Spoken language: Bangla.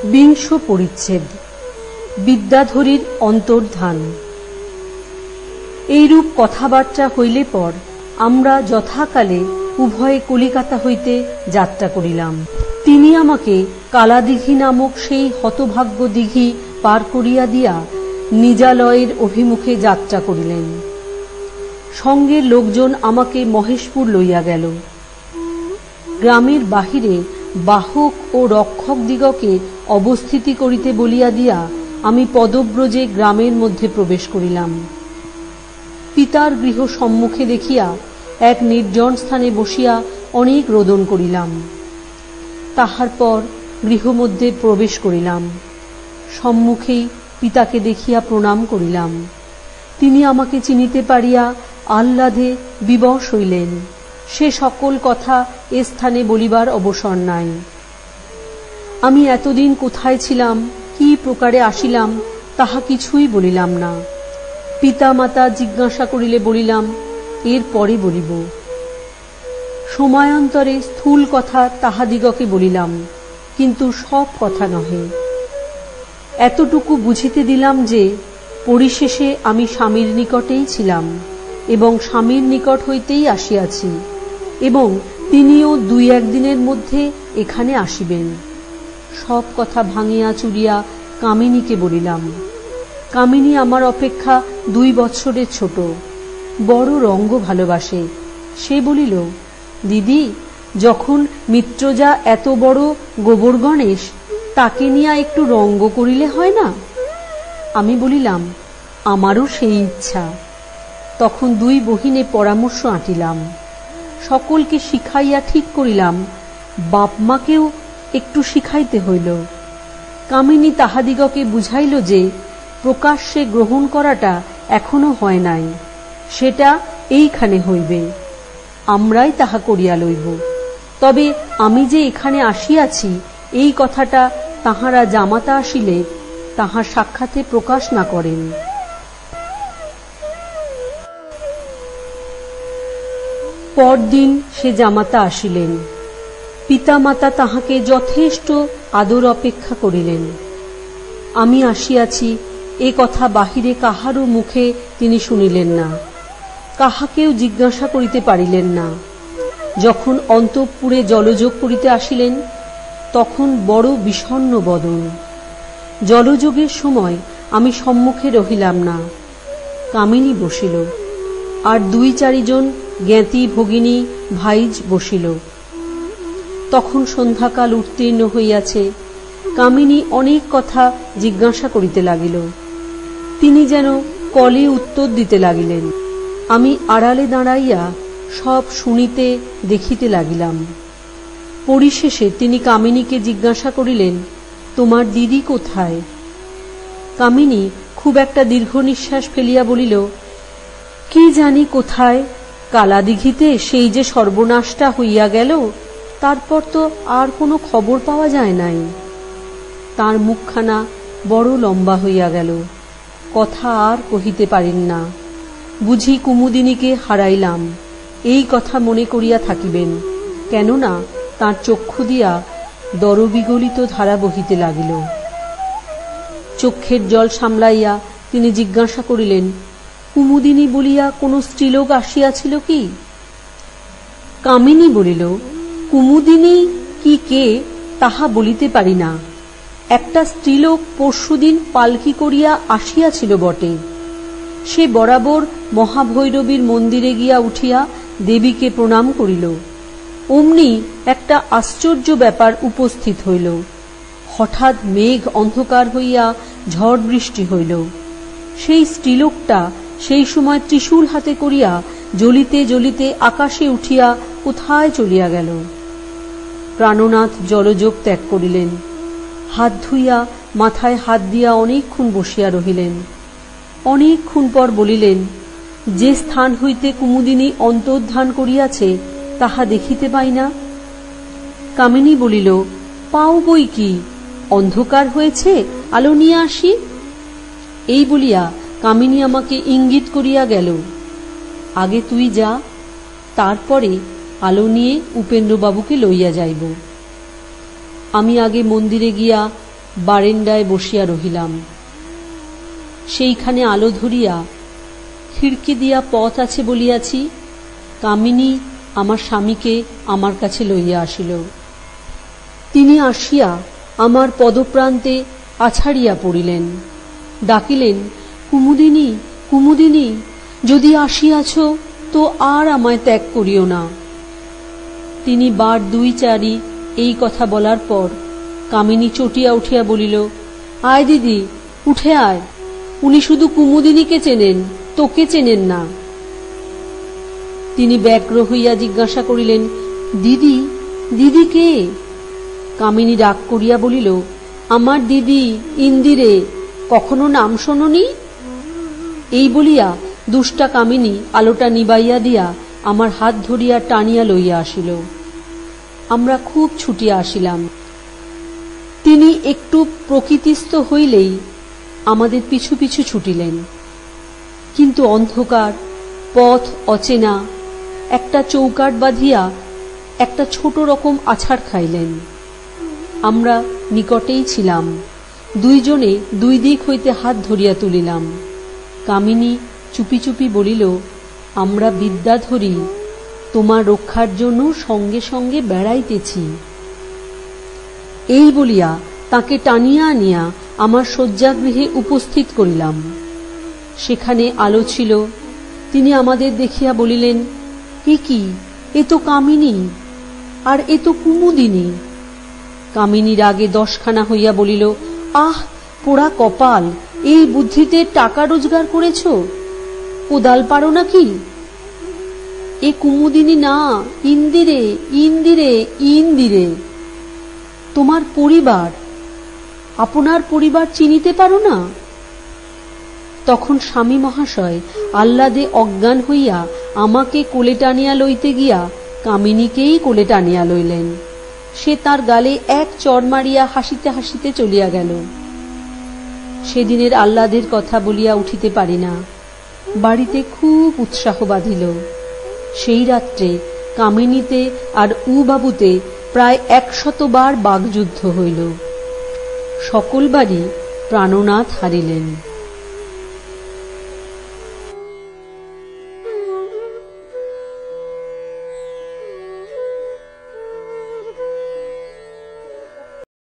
বিংশ পরিচ্ছেদ। বিদ্যাধরীর অন্তর্ধান। এইরূপ কথাবার্তা হইলে পর আমরা যথাকালে উভয়ে কলিকাতা হইতে যাত্রা করিলাম। তিনি আমাকে কালাদিঘি নামক সেই হতভাগ্য দিঘি পার করিয়া দিয়া নিজালয়ের অভিমুখে যাত্রা করিলেন। সঙ্গের লোকজন আমাকে মহেশপুর লইয়া গেল। গ্রামের বাহিরে বাহক ও রক্ষক দিগকে অবস্থিতি করিতে বলিয়া দিয়া আমি পদব্রজে গ্রামের মধ্যে প্রবেশ করিলাম। পিতার গৃহ সম্মুখে দেখিয়া এক নির্জন স্থানে বসিয়া অনেক রোদন করিলাম। তাহার পর গৃহমধ্যে প্রবেশ করিলাম। সম্মুখেই পিতাকে দেখিয়া প্রণাম করিলাম। তিনি আমাকে চিনিতে পারিয়া আহ্লাদে বিবশ হইলেন। সে সকল কথা এ স্থানে বলিবার অবসর নাই। আমি এতদিন কোথায় ছিলাম, কি প্রকারে আসিলাম, তাহা কিছুই বলিলাম না। পিতা মাতা জিজ্ঞাসা করিলে বলিলাম, এর পরে বলিব। সময়ান্তরে স্থূল কথা তাহাদিগকে বলিলাম, কিন্তু সব কথা নহে। এতটুকু বুঝিতে দিলাম যে পরিশেষে আমি স্বামীর নিকটেই ছিলাম এবং স্বামীর নিকট হইতেই আসিয়াছি, এবং তিনিও 2-1 দিনের মধ্যে এখানে আসিবেন। সব কথা ভাঙিয়া চুরিয়া কামিনীকে বলিলাম। কামিনী আমার অপেক্ষা 2 বৎসরের ছোট, বড় রঙ্গ ভালোবাসে। সে বলিল, দিদি, যখন মিত্রজা এত বড় গোবর গণেশ, তাকে নিয়ে একটু রঙ্গ করিলে হয় না? আমি বলিলাম, আমারও সেই ইচ্ছা। তখন 2 বহিনে পরামর্শ আঁটিলাম। সকলকে শিখাইয়া ঠিক করিলাম বাপমাকেও একটু শিখাইতে হইল। কামিনী তাহাদিগকে বুঝাইল যে প্রকাশ্যে গ্রহণ করাটা এখনো হয় নাই, সেটা এইখানে হইবে, আমরাই তাহা করিয়া লইব। তবে আমি যে এখানে আসিয়াছি এই কথাটা তাহারা জামাতা আসিলে তাহার সাক্ষাতে প্রকাশ না করেন। পরদিন সে জামাতা আসিলেন। পিতা মাতা তাহাকে যথেষ্ট আদর অপেক্ষা করিলেন। আমি আসিয়াছি এ কথা বাহিরে কাহারও মুখে তিনি শুনিলেন না, কাহাকেও জিজ্ঞাসা করিতে পারিলেন না। যখন অন্তঃপুরে জলযোগ করিতে আসিলেন, তখন বড় বিষণ্ণ বদন। জলযোগের সময় আমি সম্মুখে রহিলাম না। কামিনী বসিল, আর 2-4 জন জ্ঞাতি ভগিনী ভাইজ বসিল। তখন সন্ধ্যাকাল উত্তীর্ণ হইয়াছে। কামিনী অনেক কথা জিজ্ঞাসা করিতে লাগিল। তিনি যেন কলে উত্তর দিতে লাগিলেন। আমি আড়ালে দাঁড়াইয়া সব শুনিতে দেখিতে লাগিলাম। পরিশেষে তিনি কামিনীকে জিজ্ঞাসা করিলেন, তোমার দিদি কোথায়? কামিনী খুব একটা দীর্ঘ নিঃশ্বাস ফেলিয়া বলিল, কি জানি কোথায়, কালাদিঘিতে সেই যে সর্বনাশটা হইয়া গেল, তারপর তো আর কোনো খবর পাওয়া যায় নাই। তার মুখখানা বড় লম্বা হইয়া গেল, কথা আর কহিতে পারেন না। বুঝি কুমুদিনীকে হারাইলাম, এই কথা মনে করিয়া থাকিবেন, কেননা তাঁর চক্ষু দিয়া দরবিগলিত ধারা বহিতে লাগিল। চক্ষের জল সামলাইয়া তিনি জিজ্ঞাসা করিলেন, কুমুদিনী বলিয়া কোন স্ত্রীলোক আসিয়াছিল কি? কামিনী বলিল, কুমুদিনী কি কে তাহা বলিতে পারি না। একটা স্ত্রীলোক পরশুদিন পালকি করিয়া আসিয়াছিল বটে। সে বরাবর মহাভৈরবীর মন্দিরে গিয়া উঠিয়া দেবীকে প্রণাম করিল। অমনি একটা আশ্চর্য ব্যাপার উপস্থিত হইল। হঠাৎ মেঘ অন্ধকার হইয়া ঝড় বৃষ্টি হইল। সেই স্ত্রীলোকটা সেই সময় ত্রিশূল হাতে করিয়া জ্বলিতে জ্বলিতে আকাশে উঠিয়া কোথায় চলিয়া গেল। প্রাণনাথ জলযোগ ত্যাগ করিলেন। হাত ধুইয়া মাথায় হাত দিয়া অনেকক্ষণ বসিয়া রহিলেন। অনেকক্ষণ পর বলিলেন, যে স্থান হইতে কুমুদিনী অন্তর্ধান করিয়াছে তাহা দেখিতে পাই না। কামিনী বলিল, পাও বই কি, অন্ধকার হয়েছে, আলো নিয়ে আসি। এই বলিয়া কামিনী আমাকে ইঙ্গিত করিয়া গেল, আগে তুই যা, তারপরে আলো নিয়ে উপেন্দ্রবাবুকে লইয়া যাইব। আমি আগে মন্দিরে গিয়া বারেন্দায় বসিয়া রহিলাম। সেইখানে আলো ধরিয়া খিড়কি দিয়া পথ আছে বলিয়াছি, কামিনী আমার স্বামীকে আমার কাছে লইয়া আসিল। তিনি আসিয়া আমার পদপ্রান্তে আছাড়িয়া পড়িলেন, ডাকিলেন, কুমুদিনী, কুমুদিনী, যদি আসিয়াছ তো আর আমায় ত্যাগ করিও না। তিনি বার 2-4 এই কথা বলার পর কামিনী চটিয়া উঠিয়া বলিল, আয় দিদি, উঠে আয়, উনি শুধু কুমুদিনীকে চেনেন, তোকে চেনেন না। তিনি ব্যগ্র হইয়া জিজ্ঞাসা করিলেন, দিদি, দিদি কে? কামিনী রাগ করিয়া বলিল, আমার দিদি ইন্দিরে, কখনো নাম শোনোনি? এই বলিয়া দুষ্টা কামিনী আলোটা নিবাইয়া দিয়া আমার হাত ধরিয়া টানিয়া লইয়া আসিল। আমরা খুব ছুটিয়া আসিলাম। তিনি একটু প্রকৃতিস্থ হইলেই আমাদের পিছু পিছু ছুটিলেন, কিন্তু অন্ধকার, পথ অচেনা, একটা চৌকাঠ বাঁধিয়া একটা ছোট রকম আছাড় খাইলেন। আমরা নিকটেই ছিলাম, দুইজনে দুই দিক হইতে হাত ধরিয়া তুলিলাম। কামিনী চুপি চুপি বলিল, আমরা বিদ্যাধরী, তোমার রক্ষার জন্য সঙ্গে সঙ্গে বেড়াইতেছি। এই বলিয়া তাকে টানিয়া আনিয়া আমার শয্যাগৃহে উপস্থিত করিলাম। সেখানে আলো ছিল। তিনি আমাদের দেখিয়া বলিলেন, এ কি, এ তো কামিনী, আর এ তো কুমুদিনী। কামিনী রাগে 10খানা হইয়া বলিল, আহ, পোড়া কপাল, এই বুদ্ধিতে টাকা রোজগার করেছ, কোদাল পারো নাকি? এ কুমুদিনী না, ইন্দিরে, ইন্দিরে, ইন্দিরে। তোমার পরিবার, আপনার পরিবার চিনিতে পারো না? তখন স্বামী মহাশয় আহ্লাদে অজ্ঞান হইয়া আমাকে কোলে টানিয়া লইতে গিয়া কামিনীকেই কোলে টানিয়া লইলেন। সে তার গালে এক চড় মারিয়া হাসিতে হাসিতে চলিয়া গেল। সেদিনের আহ্লাদের কথা বলিয়া উঠিতে পারি না। বাড়িতে খুব উৎসাহ বাঁধিল। সেই রাত্রে কামিনীতে আর বাবুতে প্রায় 100 বার বাগযুদ্ধ হইল। সকল বাড়ি প্রাণনাথ হারিলেন।